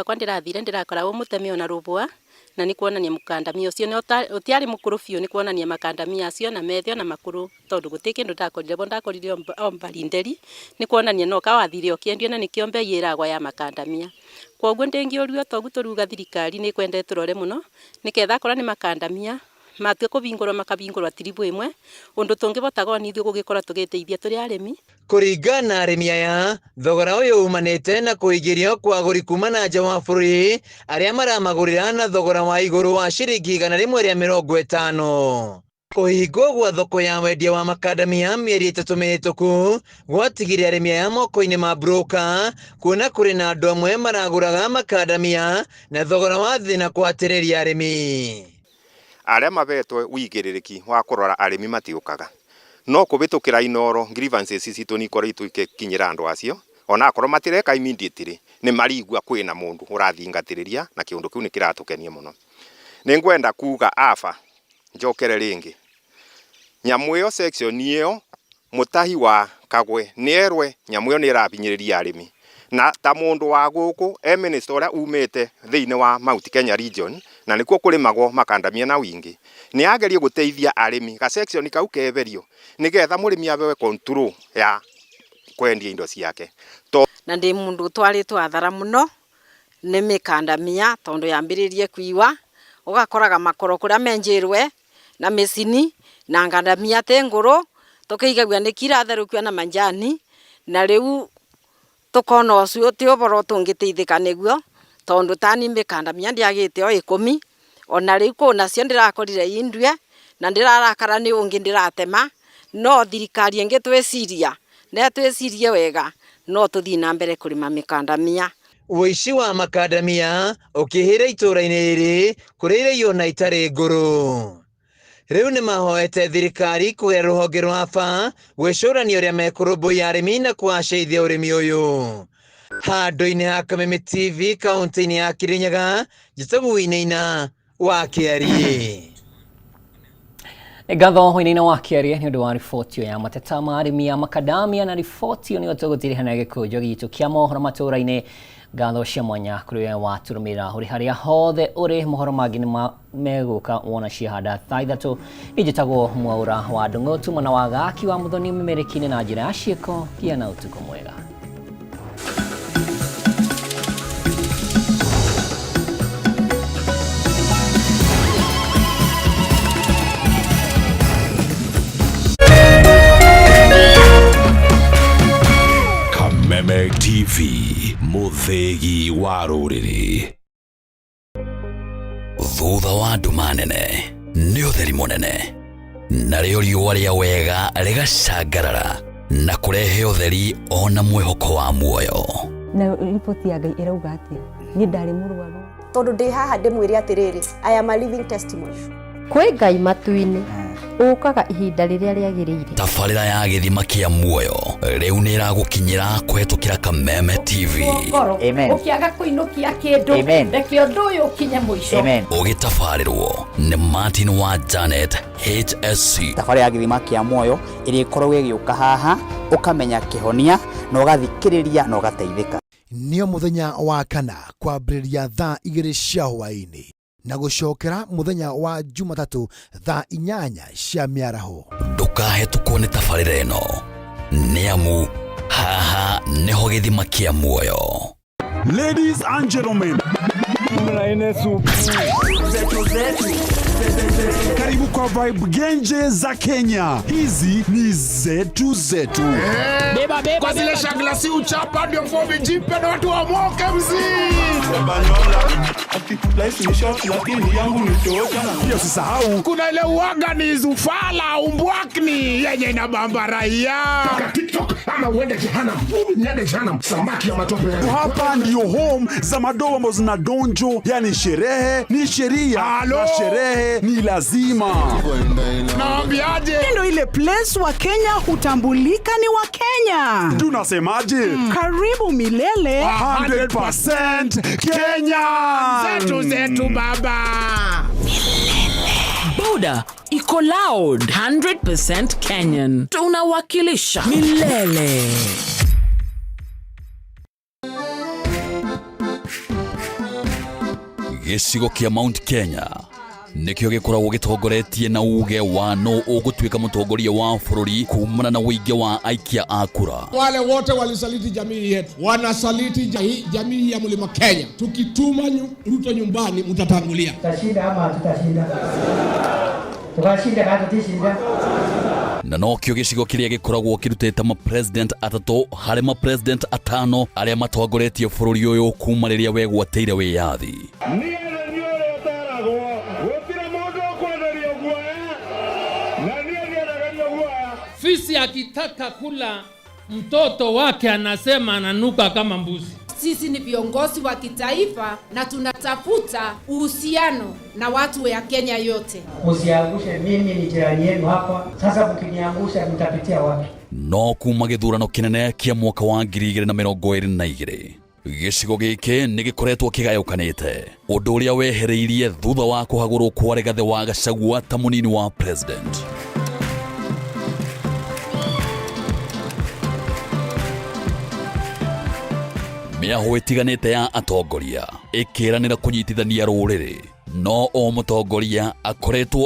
Kwa ndirathire ndirakora mutemi ona rubwa na ni kuonania mukandamia ucio ni utiari mukuru fiu ni kuonania makandamia acio na methio na makuru tondu gutiki ndu ndakorire bo ndakorire ombarinderi ni kuonania no kawathire okiendio na nikio mbe yiragwa ya makandamia kwoguo ndingiurio togu turuga thirikari ni kwende turore muno niketha kora ni makandamia matwe kubingurwa makabingurwa tiribu imwe undu tungibotaga ni ithu gugikora tugiteithia turi arimi kuringana na arimi aya thogora uyu umanite na kuigirio kwa aguri kuma na nja wa bururi aria maramagurira na thogora wa iguru wa ciringi 150 kuhingwo gwa thoko ya wendia wa makandamia mieri 3 mihituku gwatigire arimi aya moko-ini ma broker kuona kuri na andu amwe maraguraga makandamia na thogora wa thi na kwatiriria arimi aria mabetwe wigiririki wa kurora arimi matiukaga no kubitukira inoro grievances citu ni kore itukinyira andu acio ona akoro matireka immediately ni marigwa kwina mundu urathingatiriria na kiundu kiu ni kiratukenia muno ni ngwenda kuga afa njokere ringi nyamu iyo section iyo mutahi wa Kagwe nierwe nyamu iyo ni irabinyiriria arimi na ta mundu wa guku minister uria umite thiine wa Mount Kenya region na nikuo kurimagwo makandamia na wingi ni agerie guteithia arimi ga section kau keberio nigetha murimi abewe control ya kwendia indo ciake na ndi mundu twaritwa athara muno ni mikandamia tondu yambiririe kuiwa ugakoraga makoro kuria menjirwe na mesini na ngandamia tenguru tukiigagwa ni kira therukio na manjani na riu tukona ucio ti uboro tungiteithika niguo tondu tani mikandamia ndiagite o 10 ona riu kuna cio ndirakorire indwe na ndirarakara ni ungi ndiratema no thirikari ingi twiciria na twicirie wega no tuthii na mbere kurima mikandamia uici wa makandamia ukihira itura-ini riri kurire yona itari nguru riu ni mahoete thirikari kuhe ruhonge rwa AFA gwicurania uria mekurumbuia arimi na kuaceithia urimi uyu handu-ini ha Kameme TV kaunti-ini ya Kirinyaga njitagwo Inaina wa Kiarie. Gatho Inaina wa Kiarie ni undu wa riboti ya mateta ma arimi ya makadamia na riboti yo ni tugutiriha gikujo gitu kia mohoro matura-ini gatho cia mwanya kuri wa turumira uri haria hothe uri mohoro mangi ni meguka wona cihanda thaa 3 ijitagwo Mwaura wa Ndung'u mwana wa Gaki wa Muthoni mimerikini na njira ya ciiko kia na utuko mwega. Kameme TV muthegi wa ruriri thutha wa nduma nene ni utheri munene na rio riũa ria wega rigacangarara na kurehe utheri ona mwihoko wa muoyo na ripoti ya Ngai irauga atia ni ndari murwaru tondu ndi haha ndimwire atiriri I am a living testimony kwi Ngai matu-ini ukaga ihinda riria riagirire tabarĩra ya gĩthima kĩa muoyo rĩu nĩ ĩragũkinyĩra kũhetũkĩra Kameme TV. Amen. Ukiaga kuinukia kindu reke undu uyu ukinye muico. Ũgĩtabarĩrwo nĩ Martin wa Janet HSC. Tabarĩra ya gĩthima kĩa muoyo ĩrĩa ĩkoragwo ĩgĩũka haha ukamenya kĩhonia na ũgathikĩrĩria na ũgateithĩka. Nĩo mũthenya wa kana kwambĩrĩria thaa 2 cia hwaĩ-inĩ na gucokera muthenya wa Jumatatu thaa 8 cia miaraho. Ndũkahetũkwo nĩ tabarĩra ĩno nĩ amu haha nĩho gĩthima kĩa muoyo. Ladies and gentlemen, karibu kwa vibe genje za Kenya. Hizi ni zetu zetu. Beba kwa zile shaglasi uchapa ndio fomi jipe na watu wa moke Pia usisahau kuna ile uwaga ni zufala umbwakni yenye inabamba raia. Toka TikTok ama uende jehanamu. Niende jehanamu samaki ya matope. Hapa ndio home za madogo ambazo zina donjo, yani sherehe ni sheria na sherehe ni lazima. Naambiaje? Ndio ile place wa Kenya hutambulika ni wa Kenya. Tunasemaje? Karibu milele 100% Kenya. Zetu zetu baba. Boda iko loud 100% Kenyan. Tunawakilisha milele. gĩcigo kĩa Mount Kenya nikio gikoragwo gitongoretie na uge wa no ũgũtuĩka mũtongoria wa bũrũri kumana na wĩingĩ wa aikia a kura. Wale wote walisaliti jamii yetu wanasaliti jamii ya Mlima Kenya. Tukituma Ruto nyumbani mtatangulia. Tutashinda ama tutashinda? Tukashinda kama tutashinda. Na nokio gĩcigo kĩrĩa gĩkoragwo kĩrutĩte ma-president atatũ harĩ ma-president atano arĩa matongoretie bũrũri ũyũ kuma rĩrĩa wegwatĩire wĩyathi. Fisi akitaka kula mtoto wake anasema ananuka kama mbuzi. Sisi ni viongozi wa kitaifa na tunatafuta uhusiano na watu wa Kenya yote. Usiangushe, mimi ni jirani yenu hapa. Sasa mkiniangusha mtapitia wapi? No kuma gĩthurano kĩnene kĩa mwaka wa 2022 gĩcigo gĩkĩ nĩ gĩkoretwo kĩgayũkanĩte, ũndũ ũrĩa wehereirie thutha wa kũhagũrwo kwa Rigathĩ wa Gachagua ta mũnini wa president. Mĩaho ĩtiganĩte ya atongoria ĩkĩranĩra kũnyitithania rũrĩrĩ, no o mũtongoria akoretwo